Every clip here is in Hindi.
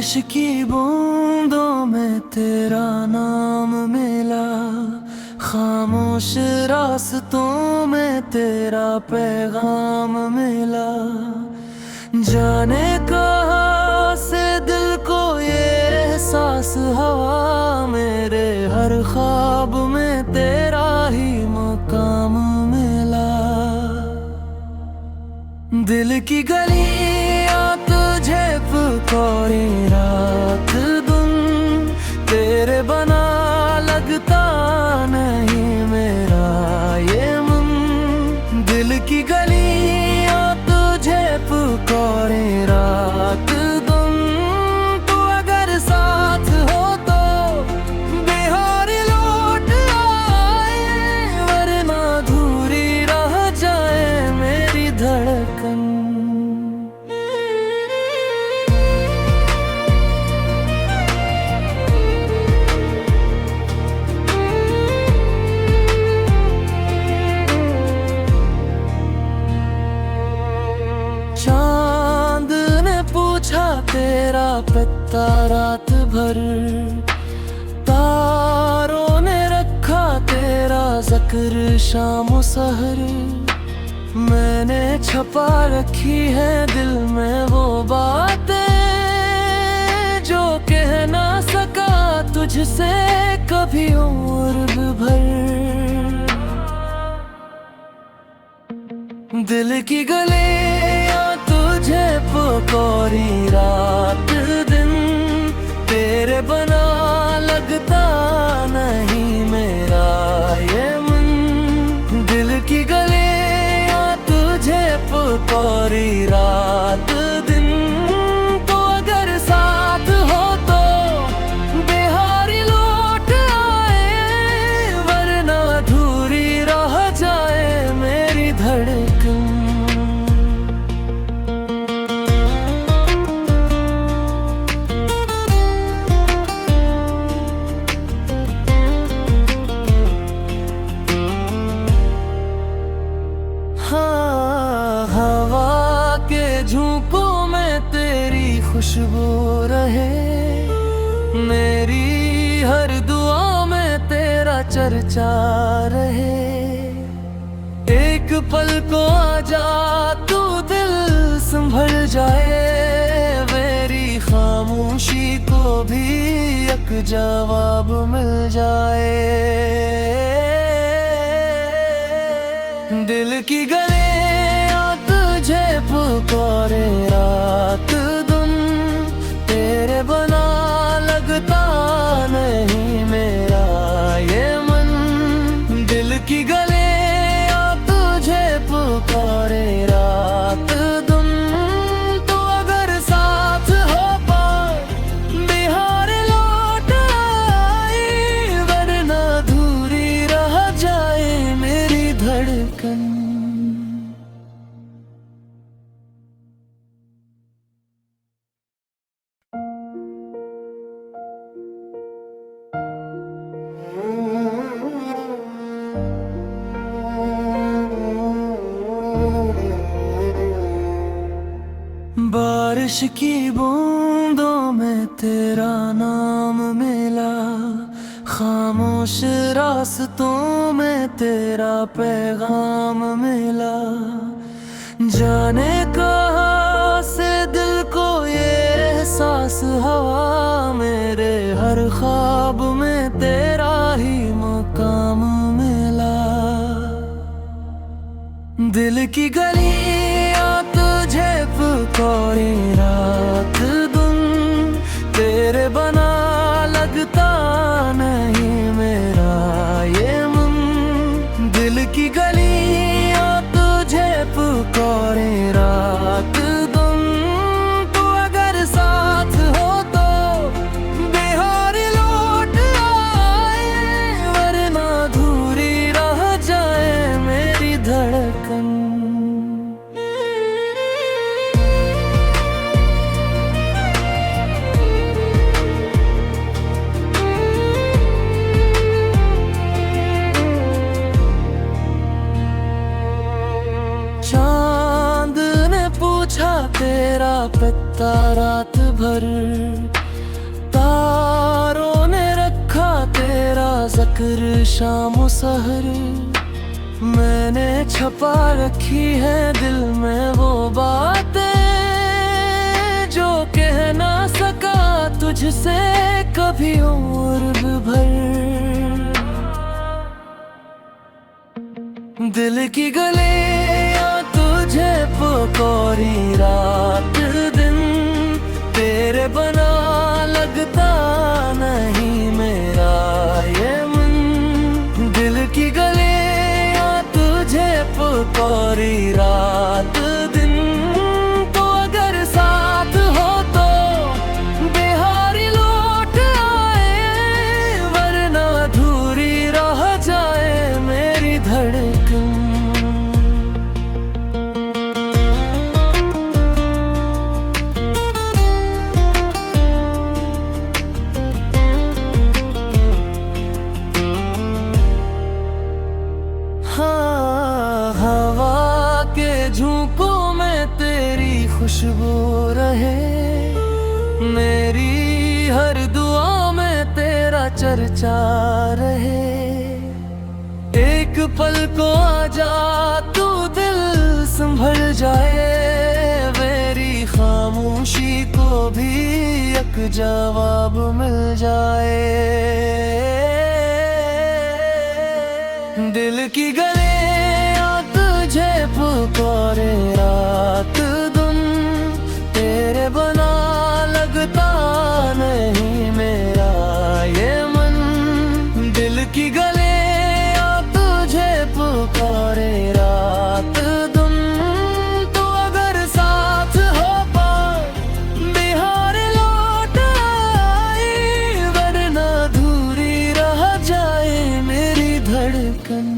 बारिश की बूंदों में तेरा नाम मिला, खामोश रास्तों में तेरा पैगाम मिला। जाने कहाँ से दिल को ये एहसास हुआ, मेरे हर ख्वाब में तेरा ही मकाम मिला। दिल की गलियां तुझे पुकारे रात दिन, तेरे बना लगता नहीं मेरा ये मन। दिल की गलियां तुझे पुकारे रात दिन, तू अगर साथ हो तो बिहार लौट आए, वरना अधूरी रह जाए मेरी धड़कन। चांद ने पूछा तेरा पता रात भर, तारों ने रखा तेरा जिक्र शाम सहर। मैंने छपा रखी है दिल में वो बातें जो कह ना सका तुझसे कभी उम्र भर। दिल की गलियां तुझे पुकारी रात दिन, तेरे बना लगता नहीं मेरा ये मन। दिल की गलियां तुझे पुकारी रात दिन, तो अगर साथ हो तो बिहारी लौट आए, वरना अधूरी रह जाए मेरी धड़कन। हाँ, हवा के झोंकों में तेरी खुशबू रहे, मेरी हर दुआ में तेरा चर्चा रहे। एक पल को आजा तू दिल संभल जाए, मेरी खामोशी को भी एक जवाब मिल जाए। दिल की गलियां तुझे पुकारे रात दिन, तेरे बना लगता नहीं मेरा ये मन। दिल की गलियां तुझे पुकारे रात दिन, तो अगर साथ हो पाए बिहार लौट आए, वरना अधूरी रह जाए मेरी धड़कन। बारिश की बूंदों में तेरा नाम मिला, खामोश रास्तों में तेरा पैगाम मिला। जाने कहाँ से दिल को ये एहसास हुआ, मेरे हर ख्वाब में तेरा ही मकाम मिला। दिल की गलियां तुझे पुकारे रात दिन, तेरे बना लगता नहीं मेरा ये मन। दिल की गलियां तुझे पुकारे रात दिन, तो अगर साथ हो तो बिहार लौट आए, वरना अधूरी रह जाए मेरी धड़कन। चांद ने पूछा तेरा पता रात भर, जिक्र शाम सहर मैंने छपा रखी है दिल में वो बातें जो कह ना सका तुझसे कभी उम्र भर। दिल की गलियां तुझे पुकारी रात दिन, तेरे बना लगता नहीं मेरा ये मन। दिल की गलियां तुझे पुकारी रात दिन, तो अगर साथ हो तो बिहारी लौट आए, वरना अधूरी रह जाए मेरी धड़कन। झोंकों में तेरी खुशबू रहे, मेरी हर दुआ में तेरा चर्चा रहे। एक पल को आजा तू दिल संभल जाए, मेरी खामोशी को भी एक जवाब मिल जाए। दिल की गले तुझे पुकारे रात दिन, तेरे बना लगता नहीं मेरा ये मन। दिल की गले तुझे पुकारे रात दिन, तो अगर साथ हो पाए बिहार लौट आए, वरना अधूरी रह जाए मेरी धड़कन।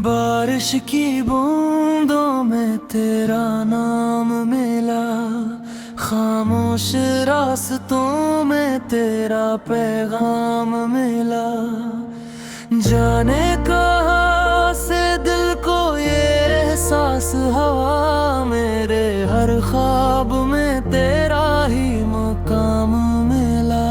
बारिश की बूंदों में तेरा नाम मिला, खामोश रास्तों में तेरा पैगाम मिला। जाने कहाँ से दिल को ये एहसास हवा, मेरे हर ख्वाब में तेरा ही मकाम मिला।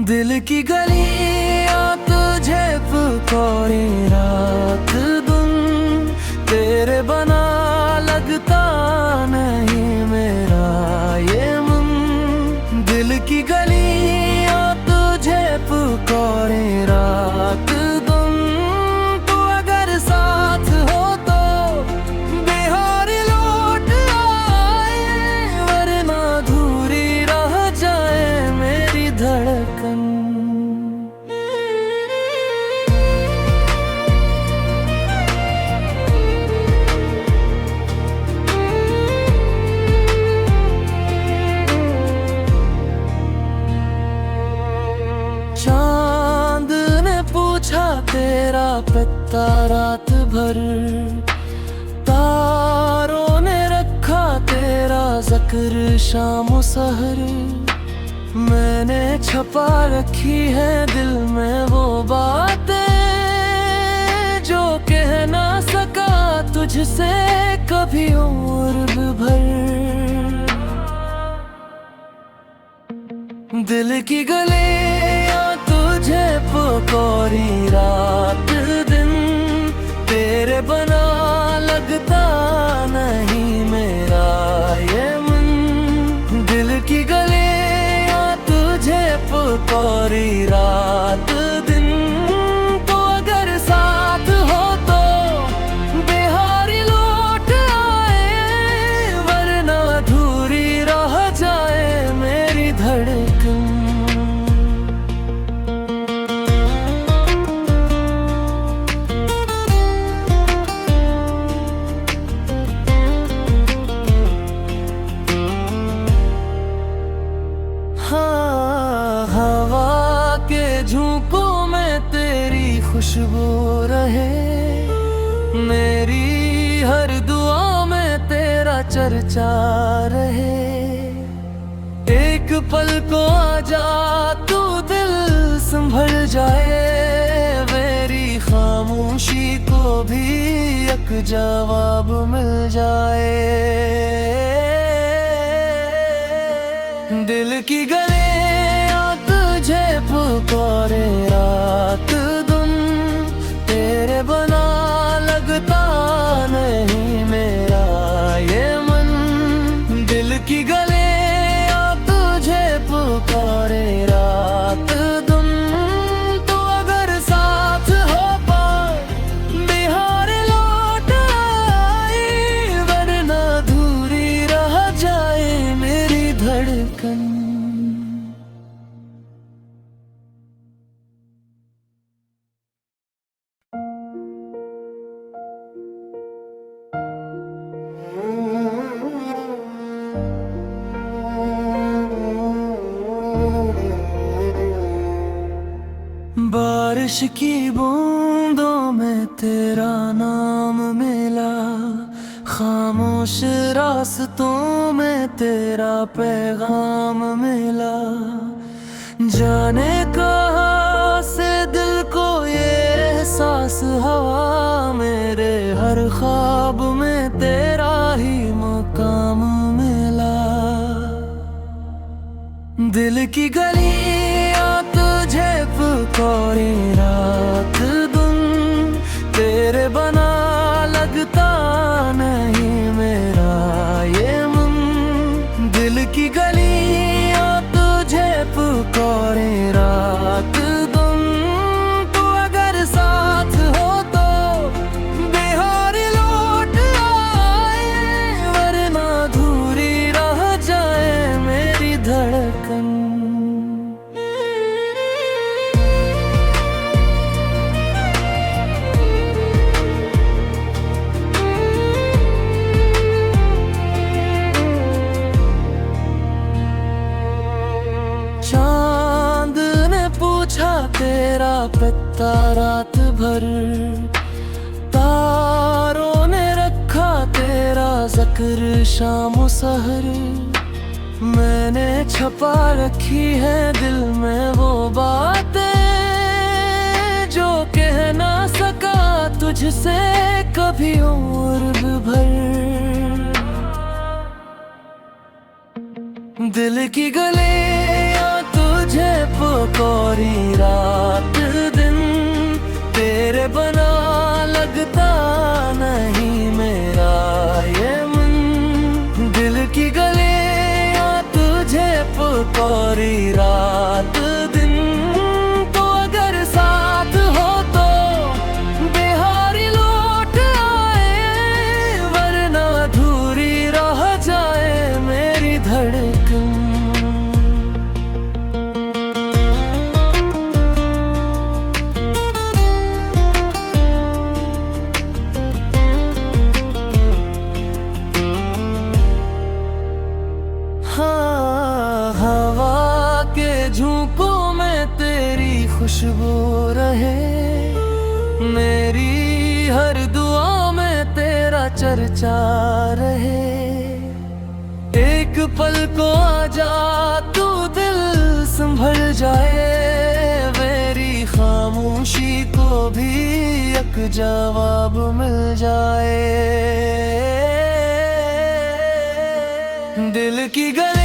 दिल की गलियां तुझे पुकारी रात दिन, तेरे बना लगता नहीं मेरा ये मन। दिल की गलियां तुझे पुकारी रात दिन, तो अगर साथ हो तो बिहार लौट आए, वरना अधूरी रह जाए मेरी धड़कन। चांद ने पूछा तेरा पता रात भर, तारों ने रखा तेरा जिक्र शाम सहर। मैंने छपा रखी है दिल में वो बातें जो कह ना सका तुझसे कभी उम्र भर। दिल की गलियां तुझे पुकारी रात दिन, तेरे बना लगता नहीं मेरा ये मन। दिल की गलियां तुझे पुकारी रात दिन, तो अगर साथ हो तो बिहार लौट आए, वरना अधूरी रह जाए मेरी धड़कन। हवा के झोंकों में तेरी खुशबू रहे, मेरी हर दुआ में तेरा चर्चा रहे। एक पल को आजा तू दिल संभल जाए, मेरी खामोशी को भी एक जवाब मिल जाए। दिल की गलियां तुझे पुकारे रात दिन, तेरे बना लगता नहीं मेरा ये मन। दिल की गलियां तुझे पुकारे रात दिन, तो अगर साथ हो पाए बिहार लौट आए, वरना दूरी रह जाए मेरी धड़कन। बारिश की बूंदों में तेरा नाम मिला, खामोश रास्तों में तेरा पैगाम मिला। जाने कहाँ से दिल को ये एहसास हुआ, मेरे हर ख्वाब में तेरा ही मकाम मिला। दिल की गलियां तुझे पुकारे रात दिन, तेरे बना लगता नहीं मेरा ये मन। दिल की गलियां तुझे पुकारे रात दिन, तो अगर साथ हो तो बिहार लौट आए, वरना अधूरी रह जाए मेरी धड़कन। चांद ने पूछा तेरा पता रात भर, तारों ने रखा तेरा जिक्र शाम सहर। मैंने छपा रखी है दिल में वो बातें, जो कह ना सका तुझसे कभी उम्र भर। दिल की गलियां तुझे पुकारी रात दिन, तेरे बना लगता नहीं मेरा ये मन। दिल की गलियां तुझे पुकारी रात दिन, तो अगर साथ हो तो बिहार लौट आए, वरना अधूरी रह जाए मेरी धड़कन। हाँ, हवा के झोंकों में तेरी खुशबू रहे, मेरी हर दुआ में तेरा चर्चा रहे। एक पल को आजा तू दिल संभल जाए, मेरी खामोशी को भी एक जवाब मिल जाए। दिल की गलियां